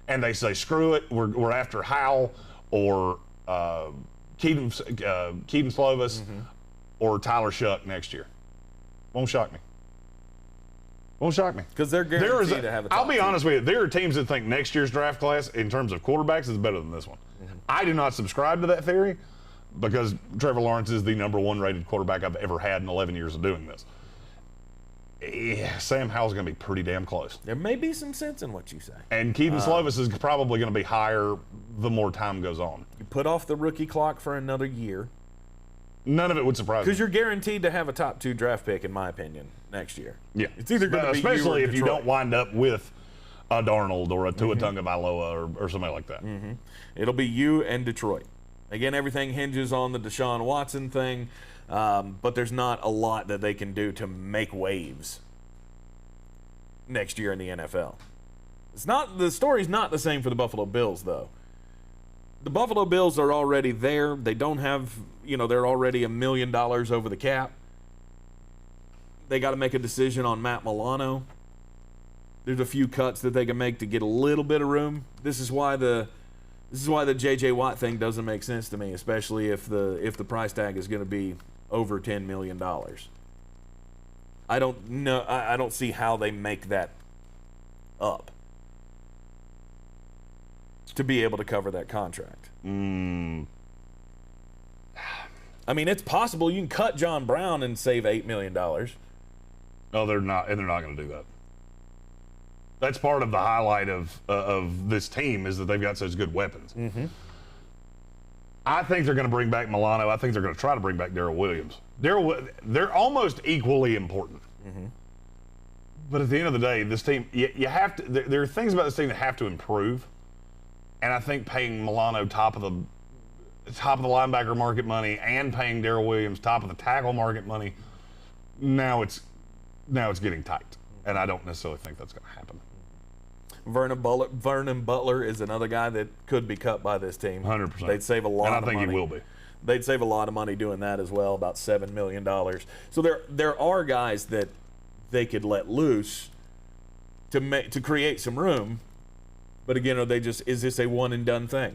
and they say, screw it, we're after Howell or Keaton Slovis or Tyler Shuck next year. Won't shock me. Won't shock me. Because they're guaranteed to have a top I'll be honest with you. There are teams that think next year's draft class, in terms of quarterbacks, is better than this one. I do not subscribe to that theory because Trevor Lawrence is the #1 rated quarterback I've ever had in 11 years of doing this. Yeah, Sam Howell's going to be pretty damn close. There may be some sense in what you say. And Keaton Slovis is probably going to be higher the more time goes on. You put off the rookie clock for another year. None of it would surprise me. Because you're guaranteed to have a top 2 draft pick, in my opinion, next year. Yeah. It's either going to be especially you or if you Detroit. don't wind up with a Darnold or a Tua Tagovailoa or somebody like that. It'll be you and Detroit. Again, everything hinges on the Deshaun Watson thing, but there's not a lot that they can do to make waves next year in the NFL. The story's not the same for the Buffalo Bills, though. The Buffalo Bills are already there. They don't have, they're already $1 million over the cap. They got to make a decision on Matt Milano. There's a few cuts that they can make to get a little bit of room. This is why the J.J. Watt thing doesn't make sense to me, especially if the price tag is going to be over $10 million. I don't know. I don't see how they make that up to be able to cover that contract. I mean, it's possible you can cut John Brown and save $8 million. No, they're not, and they're not going to do that. That's part of the highlight of this team is that they've got such good weapons. I think they're going to bring back Milano. I think they're going to try to bring back Darrell Williams. They're almost equally important. But at the end of the day, this team, you have to. There are things about this team that have to improve. And I think paying Milano top of the linebacker market money and paying Darrell Williams top of the tackle market money, now it's getting tight. And I don't necessarily think that's going to happen. Vernon Butler is another guy that could be cut by this team. 100%. They'd save a lot of money. And I think he will be. They'd save a lot of money doing that as well, about $7 million. So there are guys that they could let loose to create some room. But again, is this a one and done thing?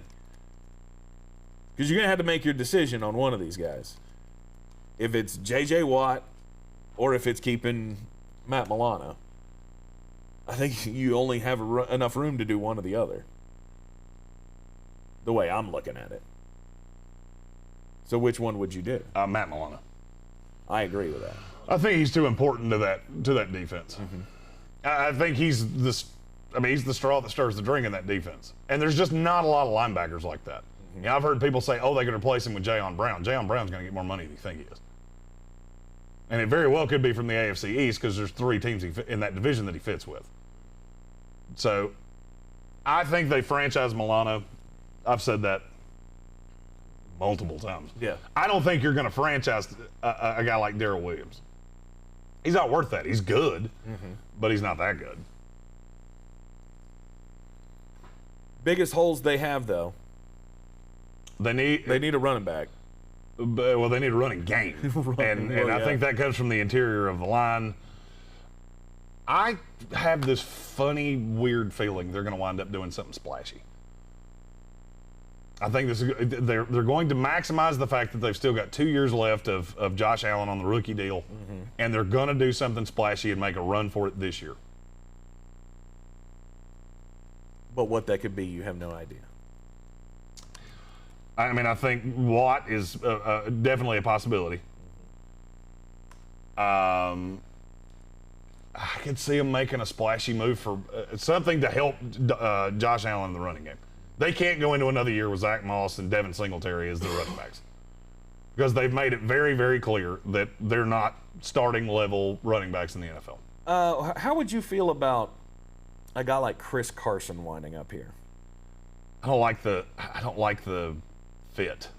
Because you're going to have to make your decision on one of these guys. If it's J.J. Watt or if it's keeping Matt Milano. I think you only have enough room to do one or the other. The way I'm looking at it. So which one would you do? Matt Milano. I agree with that. I think he's too important to that defense. I think he's the straw that stirs the drink in that defense. And there's just not a lot of linebackers like that. I've heard people say, they could replace him with Jayon Brown. Jayon Brown's going to get more money than you think he is. And it very well could be from the AFC East because there's 3 teams in that division that he fits with. So I think they franchise Milano. I've said that multiple times. Yeah. I don't think you're going to franchise a guy like Darrell Williams. He's not worth that. He's good, but he's not that good. Biggest holes they have, though. They need a running back. Well, they need a running game. and I think that comes from the interior of the line. I have this funny, weird feeling they're going to wind up doing something splashy. I think they're going to maximize the fact that they've still got 2 years left of Josh Allen on the rookie deal, and they're going to do something splashy and make a run for it this year. But what that could be, you have no idea. I mean, I think Watt is definitely a possibility. I could see them making a splashy move for something to help Josh Allen in the running game. They can't go into another year with Zach Moss and Devin Singletary as their running backs because they've made it very, very clear that they're not starting level running backs in the NFL. How would you feel about a guy like Chris Carson winding up here? I don't like the fit.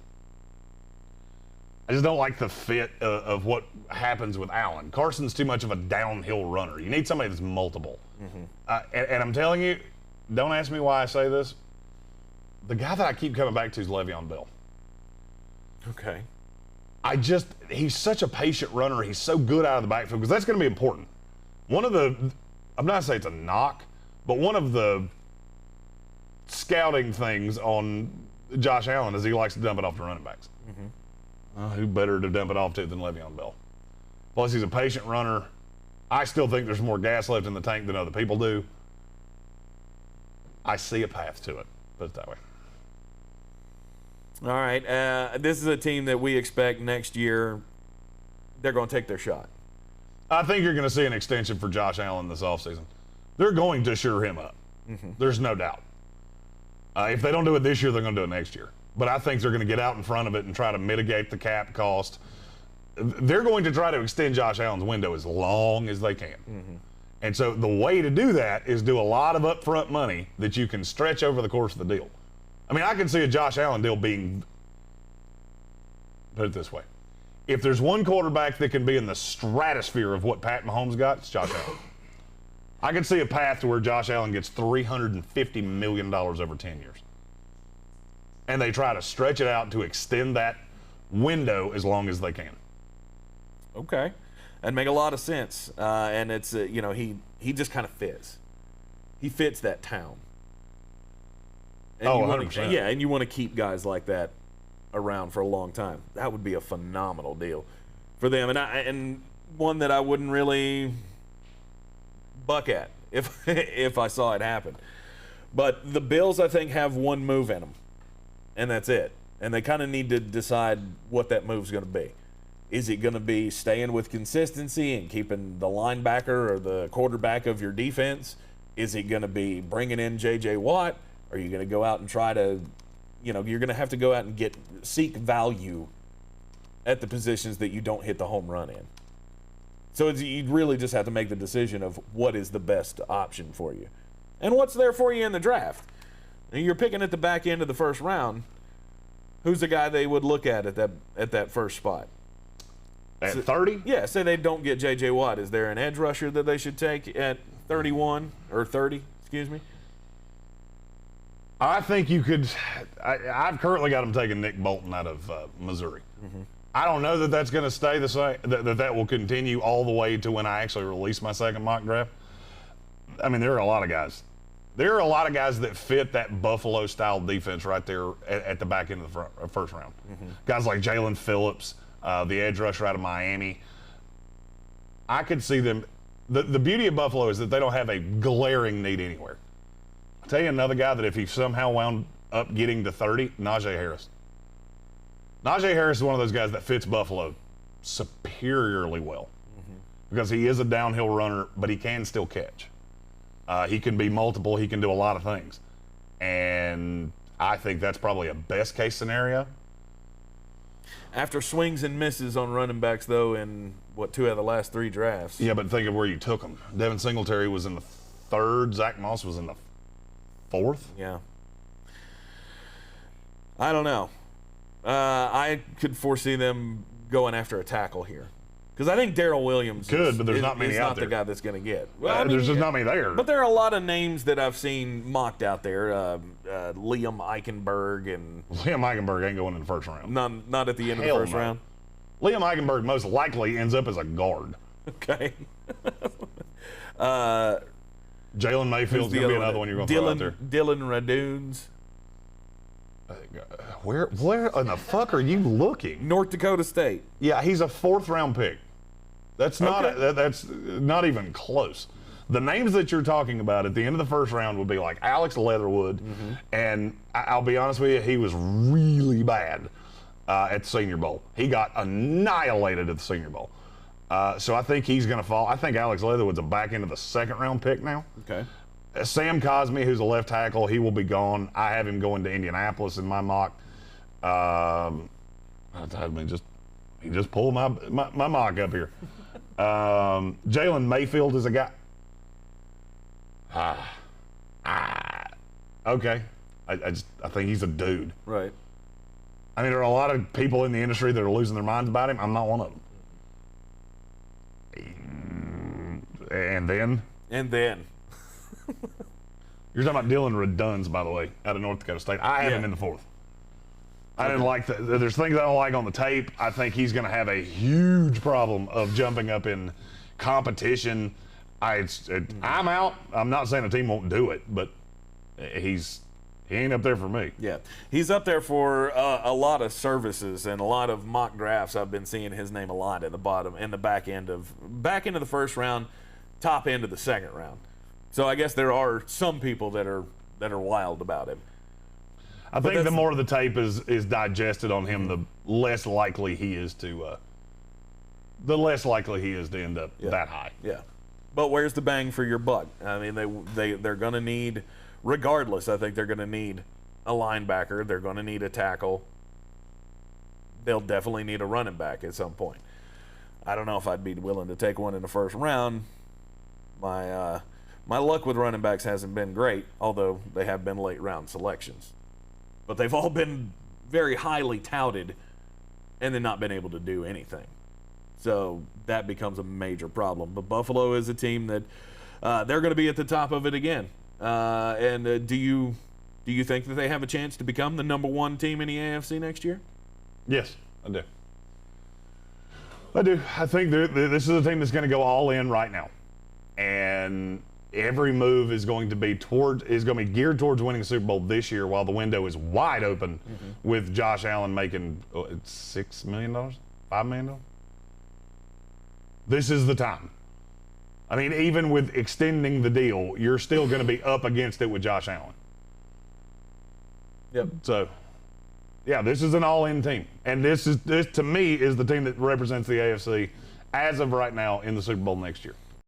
I just don't like the fit of what happens with Allen. Carson's too much of a downhill runner. You need somebody that's multiple. And I'm telling you, don't ask me why I say this. The guy that I keep coming back to is Le'Veon Bell. Okay. He's such a patient runner. He's so good out of the backfield because that's going to be important. I'm not saying it's a knock, but one of the scouting things on Josh Allen is he likes to dump it off to running backs. Who better to dump it off to than Le'Veon Bell? Plus, he's a patient runner. I still think there's more gas left in the tank than other people do. I see a path to it. Put it that way. All right. This is a team that we expect next year they're going to take their shot. I think you're going to see an extension for Josh Allen this offseason. They're going to shore him up. There's no doubt. If they don't do it this year, they're going to do it next year. But I think they're going to get out in front of it and try to mitigate the cap cost. They're going to try to extend Josh Allen's window as long as they can. And so the way to do that is do a lot of upfront money that you can stretch over the course of the deal. I mean, I can see a Josh Allen deal being, put it this way, if there's one quarterback that can be in the stratosphere of what Pat Mahomes got, it's Josh Allen. I can see a path to where Josh Allen gets $350 million over 10 years. And they try to stretch it out to extend that window as long as they can. Okay. That make a lot of sense. And it's, he just kind of fits. He fits that town. And 100%. Yeah, and you want to keep guys like that around for a long time. That would be a phenomenal deal for them. And one that I wouldn't really buck at if I saw it happen. But the Bills, I think, have one move in them, and that's it. And they kind of need to decide what that move's going to be. Is it going to be staying with consistency and keeping the linebacker or the quarterback of your defense? Is it going to be bringing in J.J. Watt? Are you going to go out and try to, you're going to have to go out and seek value at the positions that you don't hit the home run in. So you really just have to make the decision of what is the best option for you. And what's there for you in the draft. And you're picking at the back end of the first round. Who's the guy they would look at that first spot? At 30? Yeah, say they don't get J.J. Watt. Is there an edge rusher that they should take at 31 or 30, excuse me? I think you could. I've currently got them taking Nick Bolton out of Missouri. I don't know that that's going to stay the same, that will continue all the way to when I actually release my second mock draft. I mean, there are a lot of guys. There are a lot of guys that fit that Buffalo-style defense right there at the back end of the first round. Guys like Jalen Phillips, the edge rusher out of Miami. I could see them. The beauty of Buffalo is that they don't have a glaring need anywhere. I'll tell you another guy that if he somehow wound up getting to 30, Najee Harris. Najee Harris is one of those guys that fits Buffalo superiorly well because he is a downhill runner, but he can still catch. He can be multiple. He can do a lot of things. And I think that's probably a best-case scenario. After swings and misses on running backs, though, in, 2 out of the last 3 drafts. Yeah, but think of where you took them. Devin Singletary was in the 3rd. Zach Moss was in the 4th. Yeah. I don't know. I could foresee them going after a tackle here. Because I think Darrell Williams but there's not many out there. the guy that's going to get. Well, there's just not many there. But there are a lot of names that I've seen mocked out there. Liam Eichenberg and Liam Eichenberg ain't going in the first round. Not at the end of the first round. Liam Eichenberg most likely ends up as a guard. Okay. Jalen Mayfield's going to be another one you're going to throw out there. Dylan Radunes. Where in the fuck are you looking? North Dakota State. Yeah, he's a 4th round pick. That's not that's not even close. The names that you're talking about at the end of the first round would be like Alex Leatherwood, and I'll be honest with you, he was really bad at the Senior Bowl. He got annihilated at the Senior Bowl. So I think he's going to fall. I think Alex Leatherwood's a back end of the 2nd round pick now. Okay. Sam Cosmi, who's a left tackle, he will be gone. I have him going to Indianapolis in my mock. He just pulled my mock up here. Jalen Mayfield is a guy. Okay. I think he's a dude. Right. I mean, there are a lot of people in the industry that are losing their minds about him. I'm not one of them. And then. You're talking about Dylan Raduns, by the way, out of North Dakota State. I have him in the 4th. I didn't like that. There's things I don't like on the tape. I think he's going to have a huge problem of jumping up in I'm out. I'm not saying the team won't do it, but he's he ain't up there for me. Yeah, he's up there for a lot of services and a lot of mock drafts. I've been seeing his name a lot at the bottom and the back end of the first round, top end of the second round. So I guess there are some people that are wild about him. I think the more the tape is digested on him, the less likely he is to end up that high. Yeah, but where's the bang for your buck? I mean, they're going to need, regardless. I think they're going to need a linebacker. They're going to need a tackle. They'll definitely need a running back at some point. I don't know if I'd be willing to take one in the first round. My luck with running backs hasn't been great, although they have been late round selections. But they've all been very highly touted and then not been able to do anything. So that becomes a major problem. But Buffalo is a team that they're going to be at the top of it again. And do you think that they have a chance to become the number one team in the AFC next year? Yes, I do. I think this is a team that's going to go all in right now. And every move is going to be geared towards winning a Super Bowl this year, while the window is wide open with Josh Allen making $6 million, $5 million. This is the time. I mean, even with extending the deal, you're still going to be up against it with Josh Allen. Yep. So, yeah, this is an all-in team, and this to me is the team that represents the AFC as of right now in the Super Bowl next year.